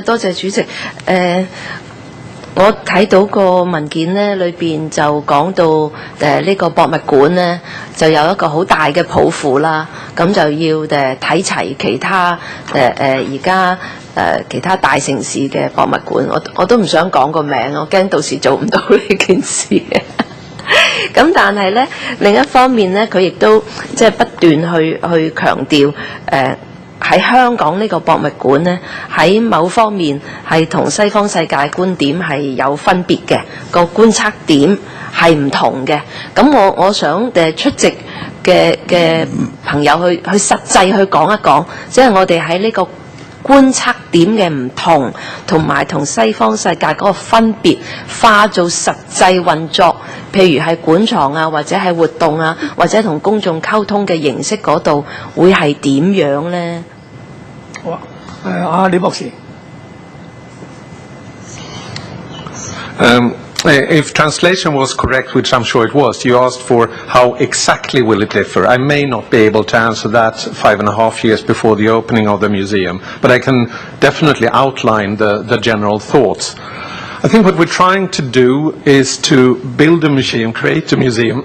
多謝主席。我睇到個文件呢，裏邊就講到呢個博物館呢，就有一個好大嘅抱負啦。咁就要睇齊其他而家其他大城市嘅博物館。我都唔想講個名，我驚到時做唔到呢件事嘅。咁但係呢，另一方面呢，佢亦都即係不斷去強調喺香港呢個博物館呢，喺某方面係同西方世界觀點係有分別嘅，個觀測點係唔同嘅。咁我想出席嘅朋友去實際去講一講，即係我哋喺呢個觀測點嘅唔同，同埋同西方世界嗰個分別，化做實際運作，譬如係館藏啊，或者係活動啊，或者同公眾溝通嘅形式嗰度，會係點樣呢？好啊，李博士。If translation was correct, which I'm sure it was, you asked for how exactly will it differ. I may not be able to answer that 5.5 years before the opening of the museum, but I can definitely outline the general thoughts. I think what we're trying to do is to build a museum, create a museum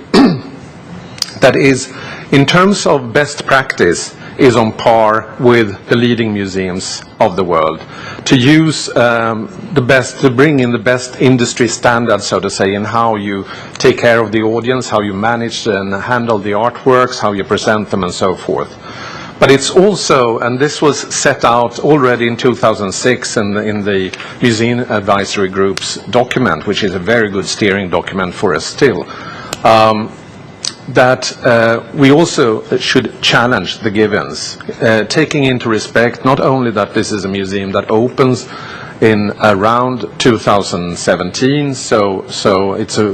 that is, in terms of best practice, is on par with the leading museums of the world. To use the best, to bring in the best industry standards, so to say, in how you take care of the audience, how you manage and handle the artworks, how you present them, and so forth. But it's also, and this was set out already in 2006 in the Museum Advisory Group's document, which is a very good steering document for us still, that we also should challenge the givens, taking into respect not only that this is a museum that opens in around 2017, so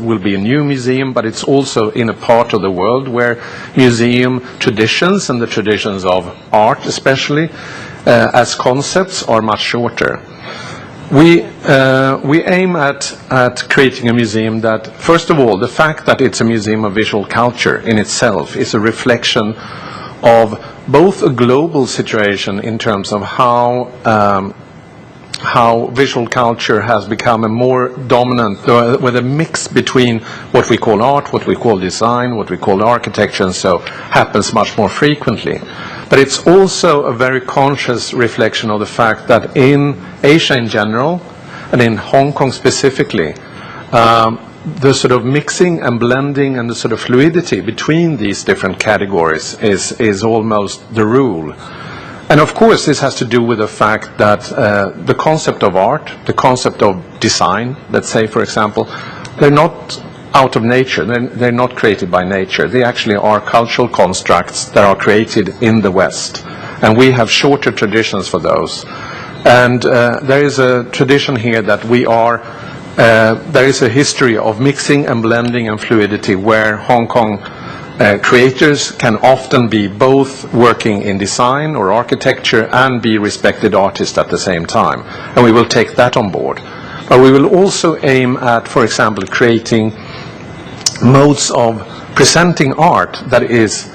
will be a new museum, but it's also in a part of the world where museum traditions and the traditions of art especially as concepts are much shorter. We aim at creating a museum that, first of all, the fact that it's a museum of visual culture in itself is a reflection of both a global situation in terms of how visual culture has become a more dominant, with a mix between what we call art, what we call design, what we call architecture, and so happens much more frequently. But it's also a very conscious reflection of the fact that in Asia in general, and in Hong Kong specifically, the sort of mixing and blending and the sort of fluidity between these different categories is almost the rule. And of course this has to do with the fact that the concept of art, the concept of design, let's say for example, they're not out of nature, they're not created by nature. They actually are cultural constructs that are created in the West. And we have shorter traditions for those. And there is a tradition here that we are, there is a history of mixing and blending and fluidity where Hong Kong creators can often be both working in design or architecture and be respected artists at the same time. And we will take that on board. But we will also aim at, for example, creating modes of presenting art that is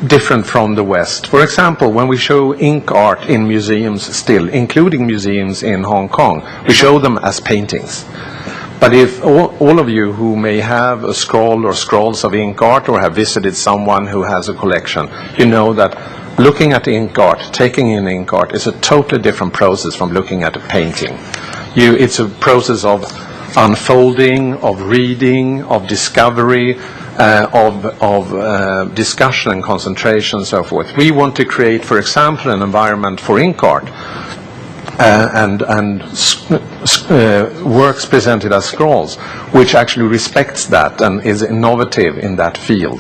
different from the West. For example, when we show ink art in museums still, including museums in Hong Kong, we show them as paintings. But if all of you who may have a scroll or scrolls of ink art or have visited someone who has a collection, you know that looking at ink art, taking in ink art, is a totally different process from looking at a painting. It's a process of unfolding, of reading, of discovery, of discussion and concentration and so forth. We want to create, for example, an environment for ink art and works presented as scrolls, which actually respects that and is innovative in that field.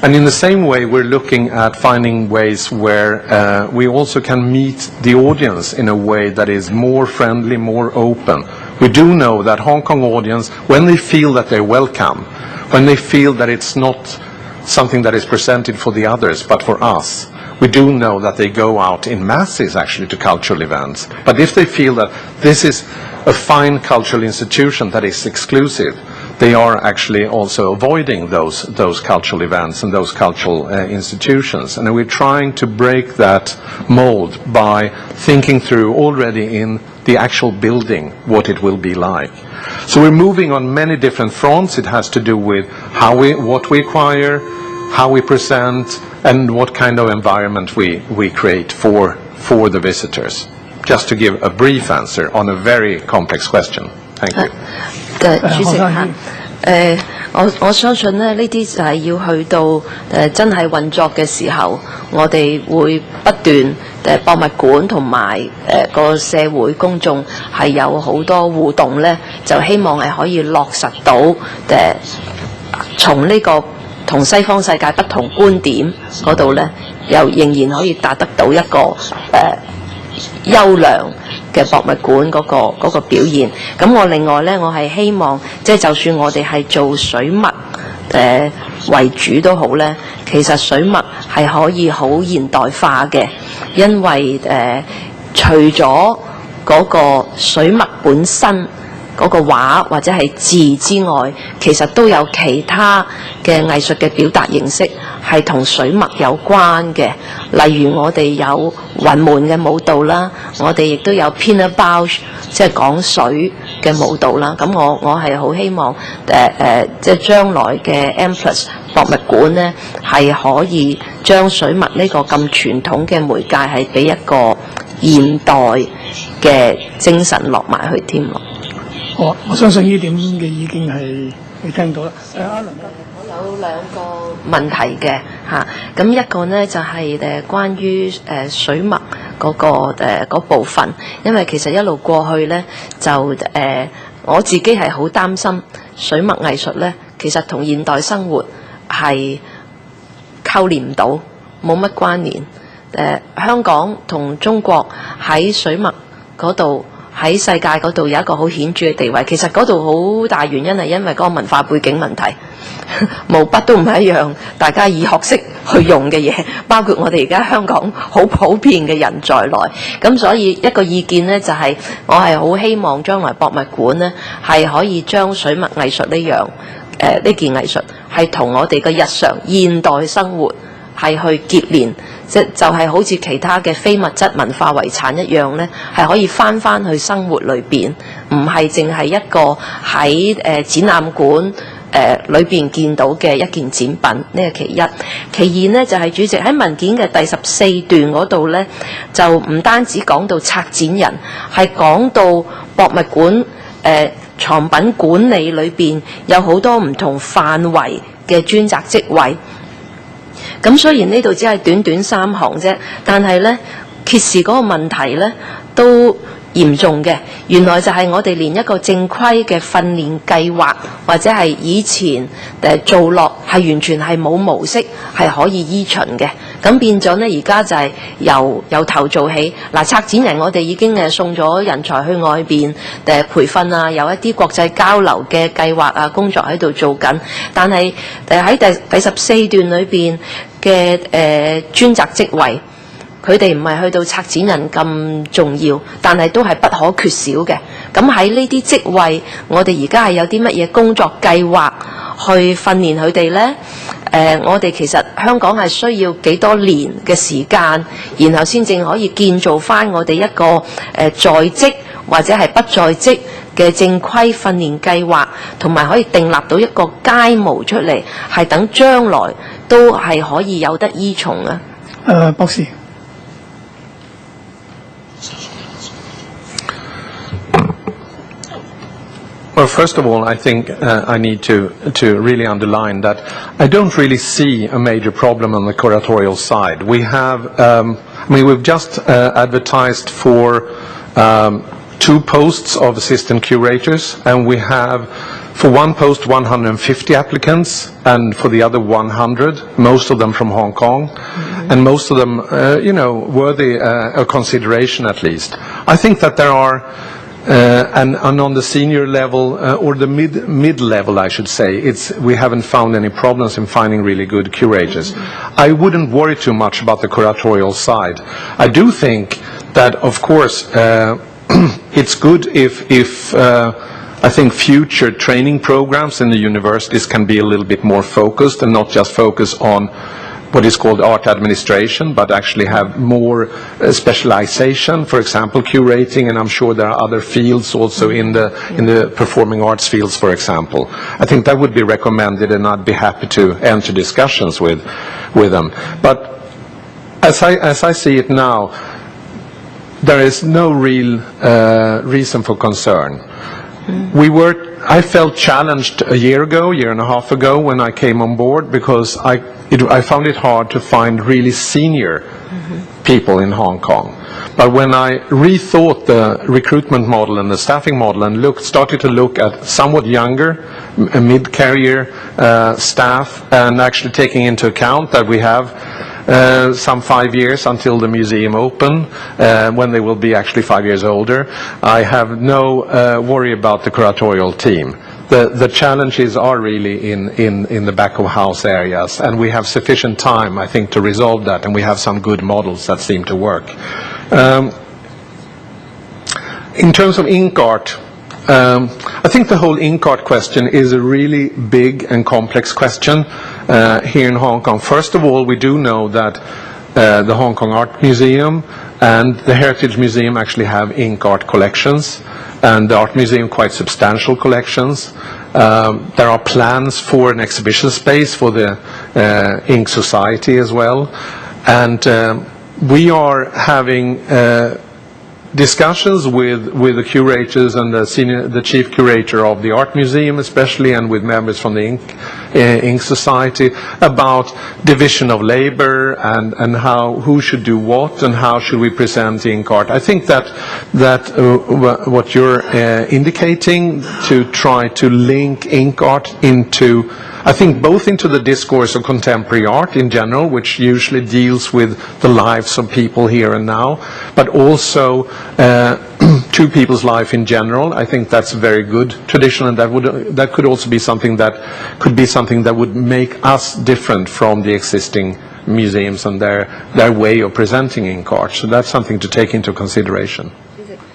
And in the same way, we're looking at finding ways where we also can meet the audience in a way that is more friendly, more open. We do know that Hong Kong audience, when they feel that they're welcome, when they feel that it's not something that is presented for the others, but for us, we do know that they go out in masses actually to cultural events. But if they feel that this is a fine cultural institution that is exclusive, they are actually also avoiding those cultural events and those cultural institutions. And we're trying to break that mold by thinking through already in the actual building what it will be like. So we're moving on many different fronts. It has to do with what we acquire, how we present, and what kind of environment we create for the visitors. Just to give a brief answer on a very complex question. Thank you. 主席嚇，我相信咧，呢啲就係要去到真係運作嘅時候，我哋會不斷博物館同埋個社會公眾係有好多互動咧，就希望係可以落實到從呢個同西方世界不同觀點嗰度咧，又仍然可以達得到一個優良嘅博物館嗰個表現。咁我另外咧，我係希望就算我哋係做水墨為主都好咧，其實水墨係可以好現代化嘅，因為除咗嗰個水墨本身嗰個畫或者係字之外，其實都有其他嘅藝術嘅表達形式係同水墨有關嘅。例如我哋有雲門嘅舞蹈啦，我哋亦都有 Pinner Bausch 即係講水嘅舞蹈啦。咁我係好希望即係將來嘅 M+ 博物館呢，係可以將水墨呢個咁傳統嘅媒介係俾一個現代嘅精神落埋去添咯。好，我相信呢點嘅意見係你聽到啦。阿梁家，我有兩個問題嘅嚇，咁一個呢就係關於水墨嗰部分，因為其實一路過去呢，就我自己係好擔心水墨藝術呢，其實同現代生活係扣連唔到，冇乜關聯。香港同中國喺水墨嗰度，喺世界嗰度有一個好顯著嘅地位，其實嗰度好大原因係因為嗰個文化背景問題，毛筆都唔係一樣大家以學識去用嘅嘢，包括我哋而家香港好普遍嘅人在內。咁所以一個意見呢，就係我係好希望將來博物館呢係可以將水墨藝術呢件藝術係同我哋嘅日常現代生活係去結連，就係好似其他嘅非物質文化遺產一樣呢，係可以翻去生活裏邊，唔係淨係一個喺展覽館裏邊見到嘅一件展品，呢個其一。其二呢，就係主席喺文件嘅第14段嗰度呢，就唔單止講到策展人，係講到博物館藏品管理裏邊有好多唔同範圍嘅專責職位。咁雖然呢度只係短短3行啫，但係呢揭示嗰個問題呢都嚴重嘅。原來就係我哋連一個正規嘅訓練計劃，或者係以前做落係完全係冇模式係可以依循嘅。咁變咗呢，而家就係由頭做起。嗱，策展人我哋已經送咗人才去外邊培訓啊，有一啲國際交流嘅計劃啊，工作喺度做緊。但係喺第14段裏邊嘅專責職位，佢哋唔係去到策展人咁重要，但係都係不可缺少嘅。咁喺呢啲職位，我哋而家係有啲乜嘢工作計劃去訓練佢哋呢？我哋其實香港係需要幾多年嘅時間，然後先正可以建造翻我哋一個在職或者係不在職嘅正規訓練計劃，同埋可以訂立到一個楷模出嚟，係等將來都係可以有得依從啊。博士。Well, first of all, I think I need to really underline that I don't really see a major problem on the curatorial side. We have, we've just advertised for 2 posts of assistant curators, and we have for one post 150 applicants, and for the other 100, most of them from Hong Kong, and most of them, worthy a consideration at least. I think that there are. And on the senior level, or the mid level, I should say, we haven't found any problems in finding really good curators. I wouldn't worry too much about the curatorial side. I do think that, of course, it's good if I think future training programs in the universities can be a little bit more focused and not just focus on what is called art administration, but actually have more specialization, for example, curating, and I'm sure there are other fields also in the performing arts fields, for example. I think that would be recommended, and I'd be happy to enter discussions with them. But as I see it now, there is no real reason for concern. I felt challenged a year and a half ago when I came on board, because I found it hard to find really senior people in Hong Kong. But when I rethought the recruitment model and the staffing model and started to look at somewhat younger, mid-career staff, and actually taking into account that we have some 5 years until the museum open, when they will be actually 5 years older, I have no worry about the curatorial team. The challenges are really in the back of house areas, and we have sufficient time, I think, to resolve that, and we have some good models that seem to work. In terms of ink art, I think the whole ink art question is a really big and complex question here in Hong Kong. First of all, we do know that the Hong Kong Art Museum and the Heritage Museum actually have ink art collections, and the Art Museum quite substantial collections. There are plans for an exhibition space for the Ink Society as well, and we are having discussions with the curators and the chief curator of the Art Museum especially, and with members from the Ink Society, about division of labor and who should do what and how should we present ink art. I think that what you're indicating, to try to link ink art into, I think, both into the discourse of contemporary art in general, which usually deals with the lives of people here and now, but also to people's life in general. I think that's a very good tradition, and that could also be something that would make us different from the existing museums and their way of presenting ink art. So that's something to take into consideration.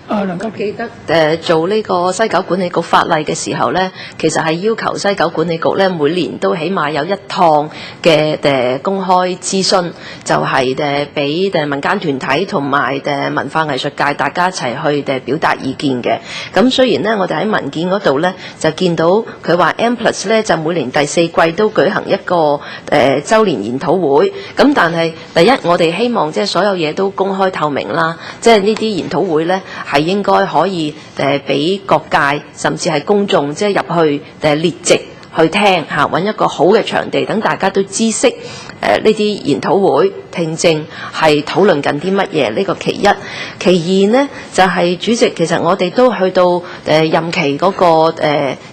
我記得做呢個西九管理局法例嘅時候呢，其實係要求西九管理局呢每年都起碼有一趟嘅公開諮詢，就係俾民間團體同埋文化藝術界大家一齊去表達意見嘅。咁雖然呢，我哋喺文件嗰度呢就見到佢話 M+ 呢就每年第4季都舉行一個週年研討會，咁但係第一我哋希望即係所有嘢都公開透明啦，即係呢啲研討會呢係應該可以俾各界甚至係公眾即係入去列席去聽嚇，揾一個好嘅場地，等大家都知悉呢啲研討會聽證係討論緊啲乜嘢，呢個其一。其二呢，就係主席，其實我哋都去到任期嗰個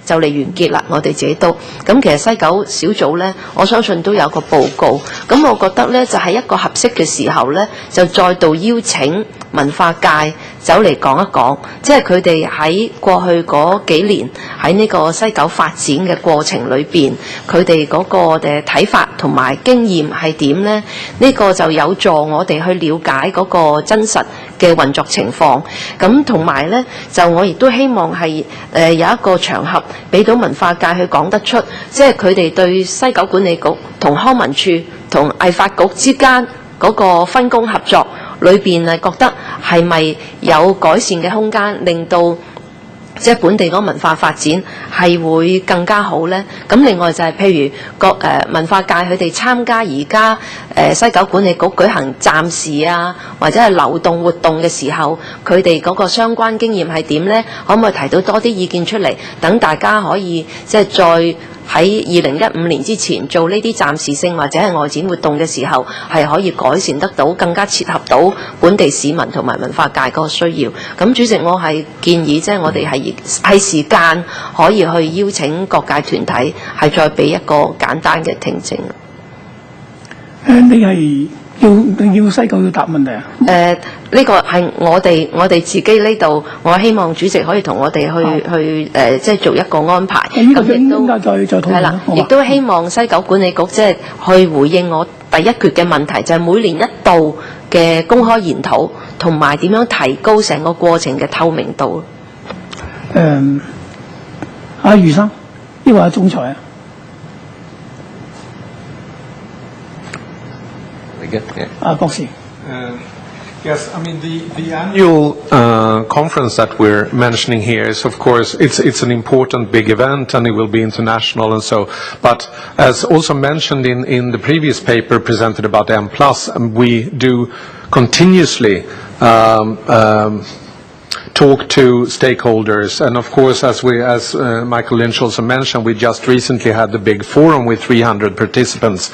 就嚟完結啦，我哋自己都咁。其實西九小組呢，我相信都有個報告，咁我覺得呢，就係一個合適嘅時候呢，就再度邀請文化界走嚟講一講，即係佢哋喺過去嗰幾年喺呢個西九發展嘅過程裏邊，佢哋嗰個睇法同埋經驗係點呢？呢個就有助我哋去了解嗰個真實嘅運作情況。咁同埋呢，就我亦都希望係有一個場合俾到文化界去講得出，即係佢哋對西九管理局同康文署同藝發局之間嗰個分工合作裏邊覺得係咪有改善嘅空間，令到即係本地嗰個文化發展係會更加好呢？咁另外就係譬如文化界佢哋參加而家西九管理局舉行暫時啊或者係流動活動嘅時候，佢哋嗰個相關經驗係點呢？可唔可以提到多啲意見出嚟，等大家可以即係再喺2015年之前做呢啲暫時性或者係外展活動嘅時候，係可以改善得到，更加切合到本地市民同埋文化界嗰個需要。咁主席，我係建議即係我哋係時間可以去邀請各界團體係再俾一個簡單嘅聽證。你係要西九要答問題啊？呢個係我哋自己呢度，我希望主席可以同我哋去即係做一個安排。咁亦都再討論。係啦，亦都希望西九管理局即係去回應我第一決嘅問題，就係每年一度嘅公開研討，同埋點樣提高成個過程嘅透明度。阿余生，呢個係總裁啊。博士。Yes, I mean the annual conference that we're mentioning here is, of course, it's an important big event and it will be international and so. But as also mentioned in the previous paper presented about M+, we do continuously talk to stakeholders, and of course, as Michael Lynch also mentioned, we just recently had the big forum with 300 participants,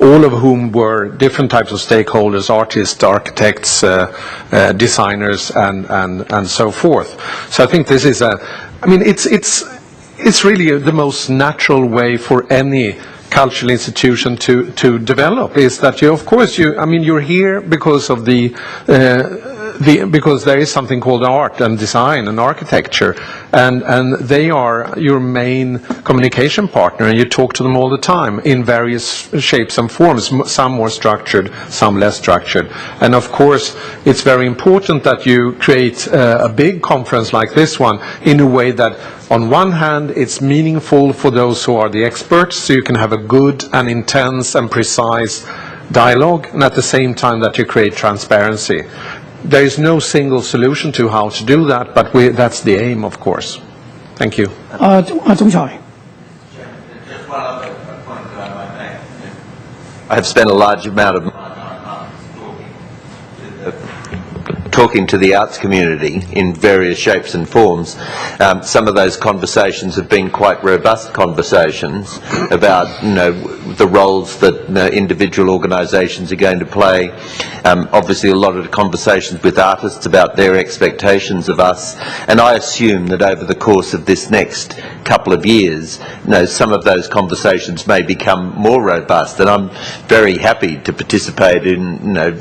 all of whom were different types of stakeholders, artists, architects, designers, and so forth. So I think this is it's really the most natural way for any cultural institution to develop, is that you're here because of because there is something called art and design and architecture, and they are your main communication partner, and you talk to them all the time in various shapes and forms, some more structured, some less structured. And of course, it's very important that you create a big conference like this one in a way that, on one hand, it's meaningful for those who are the experts, so you can have a good and intense and precise dialogue, and at the same time that you create transparency. There is no single solution to how to do that, but that's the aim, of course. Thank you. 總裁。 I have spent a large amount of talking to the arts community in various shapes and forms. Some of those conversations have been quite robust conversations about, the roles that individual organisations are going to play. Obviously, a lot of the conversations with artists about their expectations of us, and I assume that over the course of this next couple of years, some of those conversations may become more robust, and I'm very happy to participate in,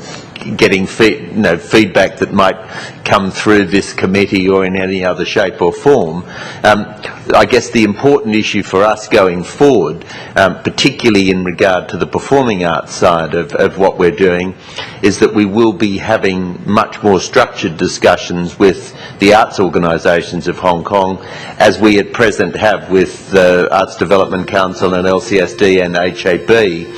getting feedback that might come through this committee or in any other shape or form. I guess the important issue for us going forward, particularly in regard to the performing arts side of what we're doing, is that we will be having much more structured discussions with the arts organisations of Hong Kong, as we at present have with the Arts Development Council and LCSD and HAB,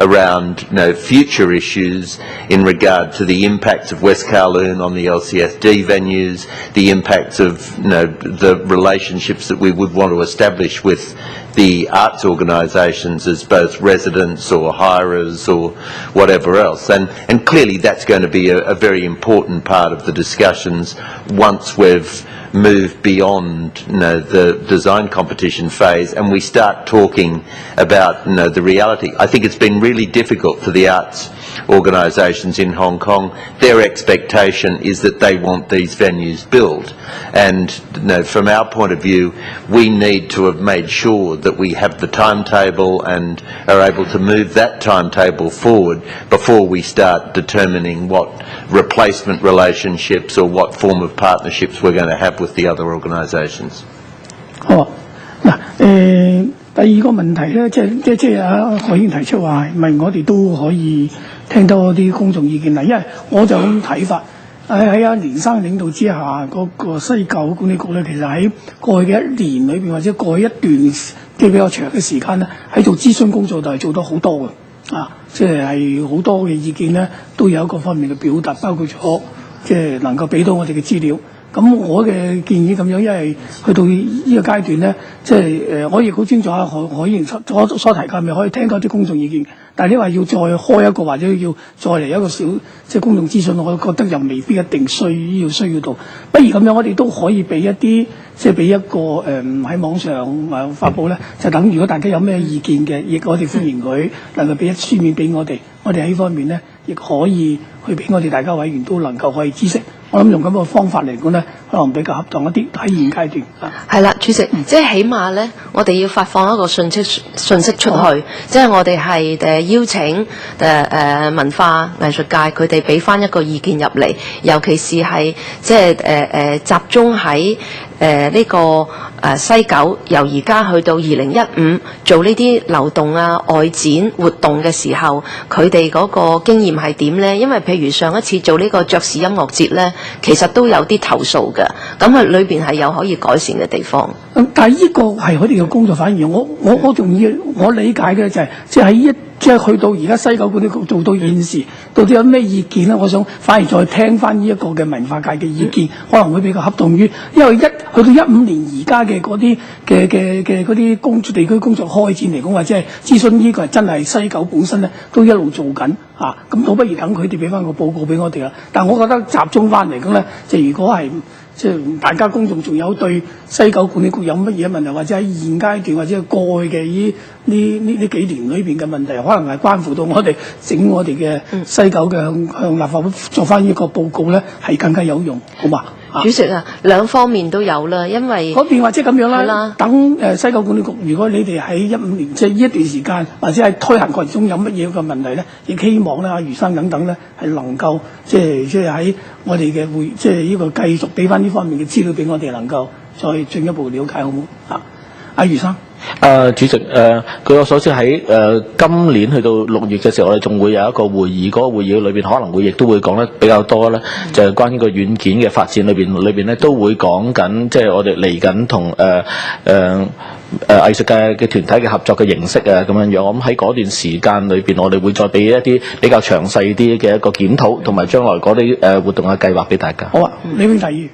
around future issues in regard to the impacts of West Kowloon on the LCSD venues, the impacts of the relationships that we would want to establish with the arts organisations as both residents or hirers or whatever else, and clearly that's going to be a very important part of the discussions once we've move beyond the design competition phase and we start talking about the reality. I think it's been really difficult for the arts organisations in Hong Kong. Their expectation is that they want these venues built, and from our point of view, we need to have made sure that we have the timetable and are able to move that timetable forward before we start determining what replacement relationships or what form of partnerships we're going to have with the other organisations. 好啊，第二個問題咧，即係何議員提出話，係咪我哋都可以聽多啲公眾意見嗱？因為我就咁睇法，喺阿連生領導之下，嗰個西九管理局咧，其實喺過去嘅1年裏邊，或者過去一段即係比較長嘅時間咧，喺做諮詢工作就係做得好多嘅。即係好多嘅意見咧，都有一個方面嘅表達，包括咗即係能夠俾到我哋嘅資料。咁我嘅建議咁樣，因為去到呢個階段咧，即係我亦好尊重何議員所提及，咪可以聽多啲公眾意見。但係你話要再開一個或者要再嚟一個小即係公眾諮詢，我覺得又未必一定需要到。不如咁樣，我哋都可以俾一啲即係俾一個喺網上發布咧，就等如果大家有咩意見嘅，亦我哋歡迎佢能夠俾一書面俾我哋喺呢方面咧，亦可以去俾我哋大家委員都能夠可以知悉。我諗用咁個方法嚟講咧，可能比較恰當一啲喺現階段。係啦，主席，即係起碼咧，我哋要發放一個信息出去，即係我哋係邀請文化藝術界佢哋俾翻一個意見入嚟，尤其是係即係集中喺呢個西九由而家去到2015做呢啲流動啊外展活動嘅時候，佢哋嗰個經驗係點呢？因為譬如上一次做呢個爵士音樂節呢，其實都有啲投訴嘅，咁啊裏邊係有可以改善嘅地方。但係呢個係佢哋嘅工作反而我同意，我理解嘅就係即係去到而家西九管理局做到現時，到底有咩意見咧？我想反而再聽翻呢一個嘅文化界嘅意見，可能會比較恰當於，因為去到15年而家嘅嗰啲嗰啲地區工作開展嚟講，或者係諮詢呢個係真係西九本身咧都一路做緊啊，咁倒不如等佢哋俾翻個報告俾我哋啦。但係我覺得集中翻嚟講咧，就如果係即係大家公眾仲有對西九管理局有乜嘢問題，或者喺現階段或者係過去嘅呢幾年裏邊嘅問題，可能係關乎到我哋整我哋嘅西九嘅向立法會做翻呢個報告咧，係更加有用，好嘛？主席啊，兩方面都有啦，因為嗰邊或者咁樣啦，等西九管理局，如果你哋喺15年即係呢一段時間，或者喺推行過程中有乜嘢嘅問題咧，亦希望咧阿余生等等咧係能夠即係喺我哋嘅會即係呢個繼續俾翻呢方面嘅資料俾我哋，能夠再進一步了解，好唔好啊？阿余生。主席，據我所知喺今年去到6月嘅時候，我哋仲會有一個會議，嗰個會議裏邊可能會亦都會講得比較多咧，就係關於個軟件嘅發展裏邊咧都會講緊，即係我哋嚟緊同藝術界嘅團體嘅合作嘅形式啊咁樣樣。我諗喺嗰段時間裏邊，我哋會再俾一啲比較詳細啲嘅一個檢討，同埋將來嗰啲活動嘅計劃俾大家。好啊，李永提議員。